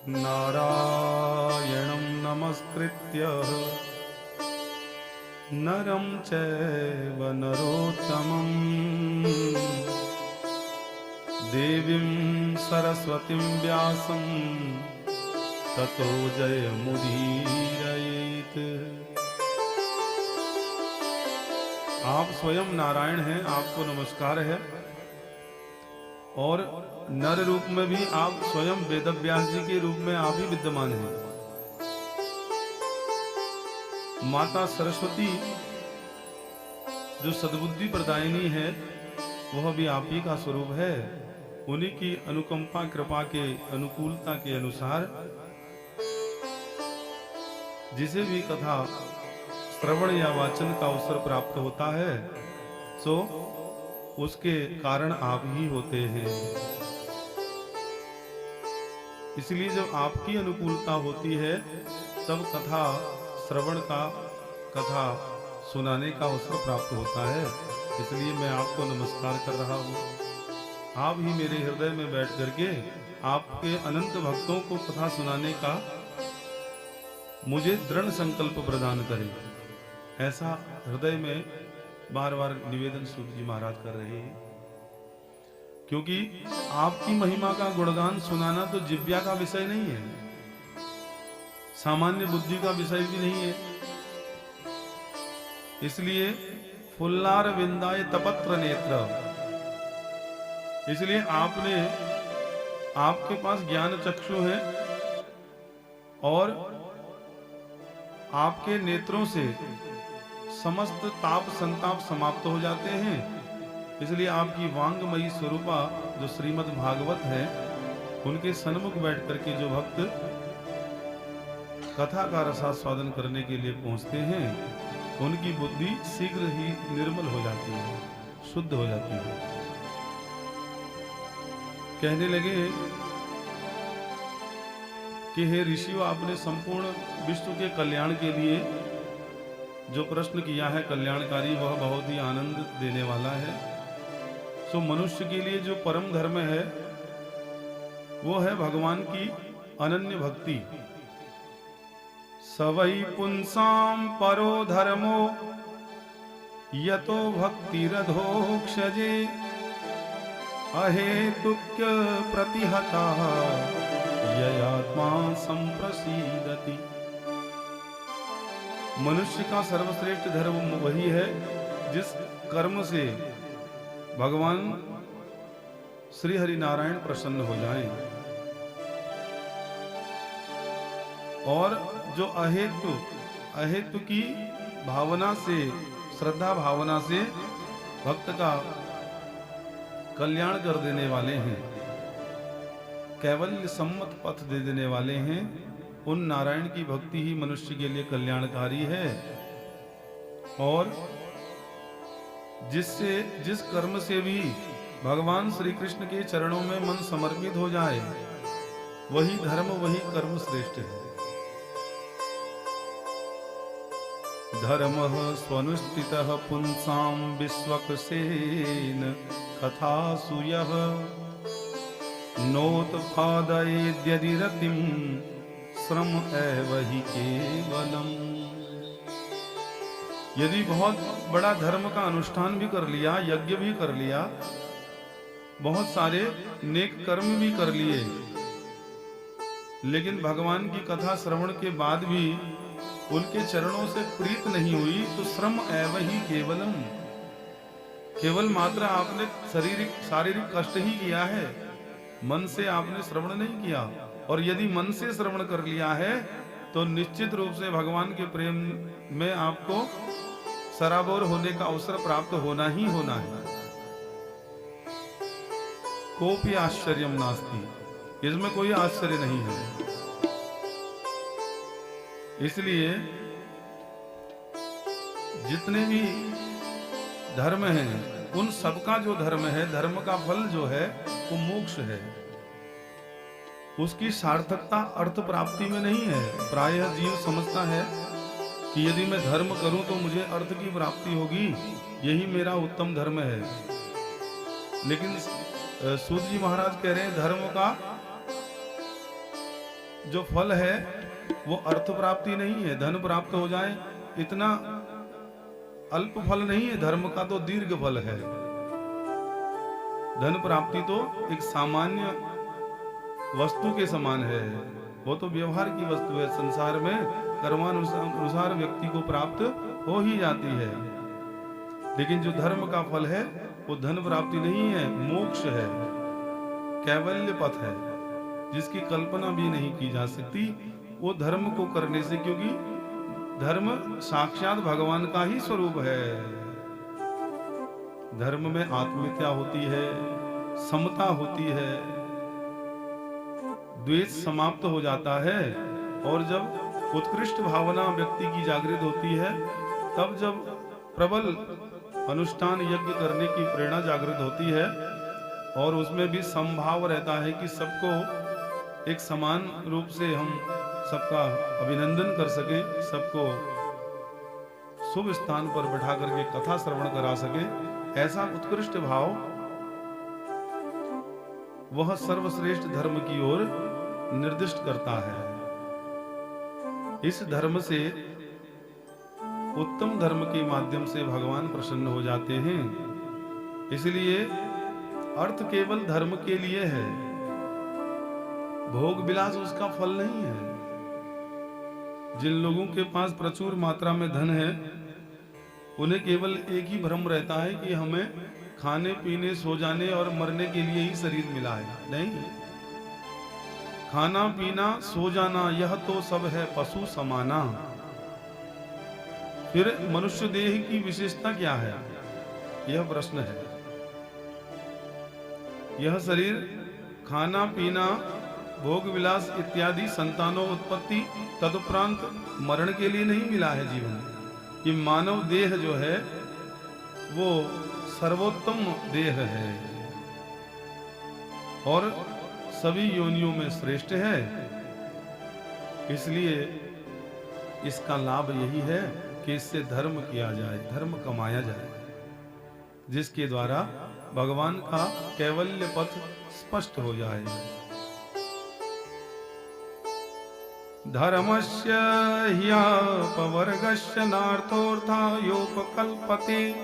नारायणं नमस्कृत्य नरं चैव नरोत्तमं देवीं सरस्वतीं व्यासं ततो जयमुदीरयेत्। आप स्वयं नारायण हैं, आपको नमस्कार है। और नर रूप में भी आप स्वयं वेदव्यास जी के रूप में आप ही विद्यमान हैं। माता सरस्वती जो सद्बुद्धि प्रदायिनी है वह भी आप ही का स्वरूप है। उन्हीं की अनुकंपा कृपा के अनुकूलता के अनुसार जिसे भी कथा श्रवण या वाचन का अवसर प्राप्त होता है सो उसके कारण आप ही होते हैं। इसलिए जब आपकी अनुकूलता होती है तब कथा श्रवण का कथा सुनाने का अवसर प्राप्त होता है। इसलिए मैं आपको नमस्कार कर रहा हूँ। आप ही मेरे हृदय में बैठ करके आपके अनंत भक्तों को कथा सुनाने का मुझे दृढ़ संकल्प प्रदान करें, ऐसा हृदय में बार बार निवेदन सूत जी महाराज कर रहे हैं। क्योंकि आपकी महिमा का गुणगान सुनाना तो जिव्या का विषय नहीं है, सामान्य बुद्धि का विषय भी नहीं है। इसलिए फुल्लार विंदाय तपत्र नेत्र, इसलिए आपके पास ज्ञान चक्षु है और आपके नेत्रों से समस्त ताप संताप समाप्त हो जाते हैं। इसलिए आपकी वांगमयी स्वरूपा जो श्रीमद् भागवत है उनके सन्मुख बैठ करके जो भक्त कथा का रसास्वादन करने के लिए पहुंचते हैं उनकी बुद्धि शीघ्र ही निर्मल हो जाती है, शुद्ध हो जाती है। कहने लगे कि हे ऋषियों, आपने संपूर्ण विश्व के कल्याण के लिए जो प्रश्न किया है कल्याणकारी, वह बहुत ही आनंद देने वाला है। सो मनुष्य के लिए जो परम धर्म है वो है भगवान की अनन्य भक्ति। सवै पुंसाम परो धर्मो यतो भक्तिरधोक्षजे अहेतुक्य प्रतिहता ययात्मा संप्रसीदति। मनुष्य का सर्वश्रेष्ठ धर्म वही है जिस कर्म से भगवान श्री हरि नारायण प्रसन्न हो जाएं, और जो अहेतु की भावना से, श्रद्धा भावना से भक्त का कल्याण कर देने वाले हैं, कैवल्य सम्मत पथ दे देने वाले हैं, उन नारायण की भक्ति ही मनुष्य के लिए कल्याणकारी है। और जिस कर्म से भी भगवान श्री कृष्ण के चरणों में मन समर्पित हो जाए वही धर्म, वही कर्म श्रेष्ठ है। धर्मः स्वनुष्ठितः पुंसां विश्वक्सेन कथासु यः नोत्पादयेद्यदि रतिं श्रम एव हि केवलम्। यदि बहुत बड़ा धर्म का अनुष्ठान भी कर लिया, यज्ञ भी कर लिया, बहुत सारे नेक कर्म भी कर लिए, लेकिन भगवान की कथा श्रवण के बाद भी उनके चरणों से प्रीत नहीं हुई तो श्रम एव ही केवलम, केवल मात्र आपने शारीरिक कष्ट ही किया है, मन से आपने श्रवण नहीं किया। और यदि मन से श्रवण कर लिया है तो निश्चित रूप से भगवान के प्रेम में आपको सराबोर होने का अवसर प्राप्त होना ही होना है। कोपि आश्चर्यम नास्ति, इसमें कोई आश्चर्य नहीं है। इसलिए जितने भी धर्म हैं उन सबका जो धर्म है, धर्म का फल जो है वो मोक्ष है। उसकी सार्थकता अर्थ प्राप्ति में नहीं है। प्रायः जीव समझता है कि यदि मैं धर्म करूं तो मुझे अर्थ की प्राप्ति होगी, यही मेरा उत्तम धर्म है। लेकिन सूत जी महाराज कह रहे हैं धर्म का जो फल है वो अर्थ प्राप्ति नहीं है, धन प्राप्त हो जाए इतना अल्प फल नहीं है, धर्म का तो दीर्घ फल है। धन प्राप्ति तो एक सामान्य वस्तु के समान है, वो तो व्यवहार की वस्तु है, संसार में कर्मानुसार व्यक्ति को प्राप्त हो ही जाती है। लेकिन जो धर्म का फल है वो धन प्राप्ति नहीं है, मोक्ष है, कैवल्य पथ है, जिसकी कल्पना भी नहीं की जा सकती वो धर्म को करने से, क्योंकि धर्म साक्षात भगवान का ही स्वरूप है। धर्म में आत्मीयता होती है, समता होती है, द्वेष समाप्त हो जाता है, और जब उत्कृष्ट भावना व्यक्ति की जागृत होती है, तब जब प्रबल अनुष्ठान यज्ञ करने की प्रेरणा जागृत होती है, और उसमें भी समभाव रहता है कि सबको एक समान रूप से हम सबका अभिनंदन कर सके, सबको शुभ स्थान पर बैठा करके कथा श्रवण करा सके, ऐसा उत्कृष्ट भाव वह सर्वश्रेष्ठ धर्म की ओर निर्दिष्ट करता है। इस धर्म से, उत्तम धर्म के माध्यम से भगवान प्रसन्न हो जाते हैं। इसलिए अर्थ केवल धर्म के लिए है, भोग विलास उसका फल नहीं है। जिन लोगों के पास प्रचुर मात्रा में धन है, उन्हें केवल एक ही भ्रम रहता है कि हमें खाने पीने सो जाने और मरने के लिए ही शरीर मिला है। नहीं, खाना पीना सो जाना यह तो सब है पशु समाना। फिर मनुष्य देह की विशेषता क्या है, यह प्रश्न है। यह शरीर खाना पीना भोग विलास इत्यादि संतानों उत्पत्ति तदुपरांत मरण के लिए नहीं मिला है जीवन। कि मानव देह जो है वो सर्वोत्तम देह है और सभी योनियों में श्रेष्ठ है। इसलिए इसका लाभ यही है कि इससे धर्म किया जाए, धर्म कमाया जाए, जिसके द्वारा भगवान का कैवल्य पथ स्पष्ट हो जाए। धर्मस्य ह्यपवर्गस्य नार्थोऽर्थायोपकल्पते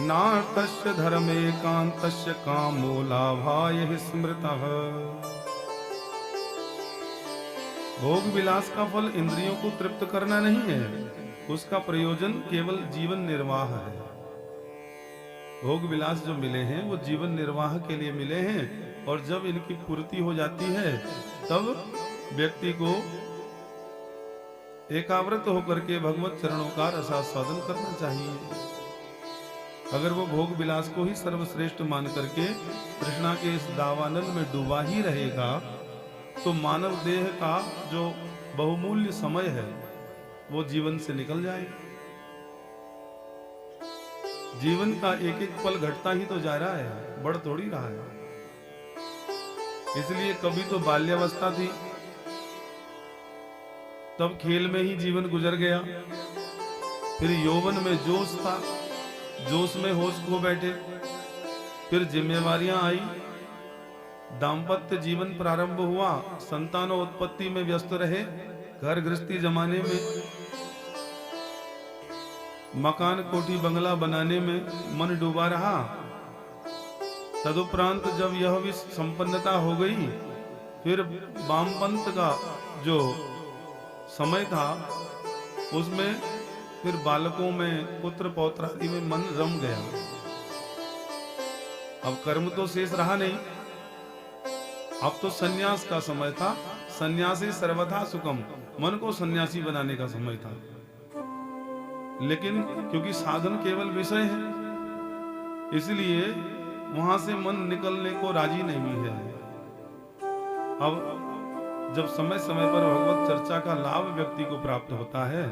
नार्थस्य धर्मेकान्तस्य कामो लाभाय हि स्मृतः। भोग विलास का फल इंद्रियों को तृप्त करना नहीं है, उसका प्रयोजन केवल जीवन निर्वाह है। भोग विलास जो मिले हैं वो जीवन निर्वाह के लिए मिले हैं, और जब इनकी पूर्ति हो जाती है तब व्यक्ति को एकाव्रत होकर के भगवत चरणों का रसास्वादन करना चाहिए। अगर वो भोग विलास को ही सर्वश्रेष्ठ मान करके कृष्णा के इस दावानल में डूबा ही रहेगा, तो मानव देह का जो बहुमूल्य समय है वो जीवन से निकल जाएगा। जीवन का एक एक पल घटता ही तो जा रहा है, बढ़ थोड़ी रहा है। इसलिए कभी तो बाल्यावस्था थी, तब खेल में ही जीवन गुजर गया। फिर यौवन में जोश था, जोश में होश खो बैठे। फिर जिम्मेवारियां आई, दाम्पत्य जीवन प्रारंभ हुआ, संतानोत्पत्ति में व्यस्त रहे, घर गृहस्थी जमाने में, मकान कोठी बंगला बनाने में मन डूबा रहा। तदुपरांत जब यह भी संपन्नता हो गई, फिर वामपंथ का जो समय था उसमें फिर बालकों में, पुत्र पौत्र आदि में मन रम गया। अब कर्म तो शेष रहा नहीं, अब तो सन्यास का समय था। सन्यासी सर्वथा सुखम, मन को सन्यासी बनाने का समय था। लेकिन क्योंकि साधन केवल विषय है, इसलिए वहां से मन निकलने को राजी नहीं है। अब जब समय समय पर भगवत चर्चा का लाभ व्यक्ति को प्राप्त होता है,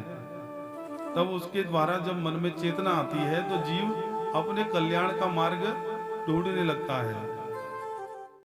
तब उसके द्वारा जब मन में चेतना आती है तो जीव अपने कल्याण का मार्ग ढूंढने लगता है।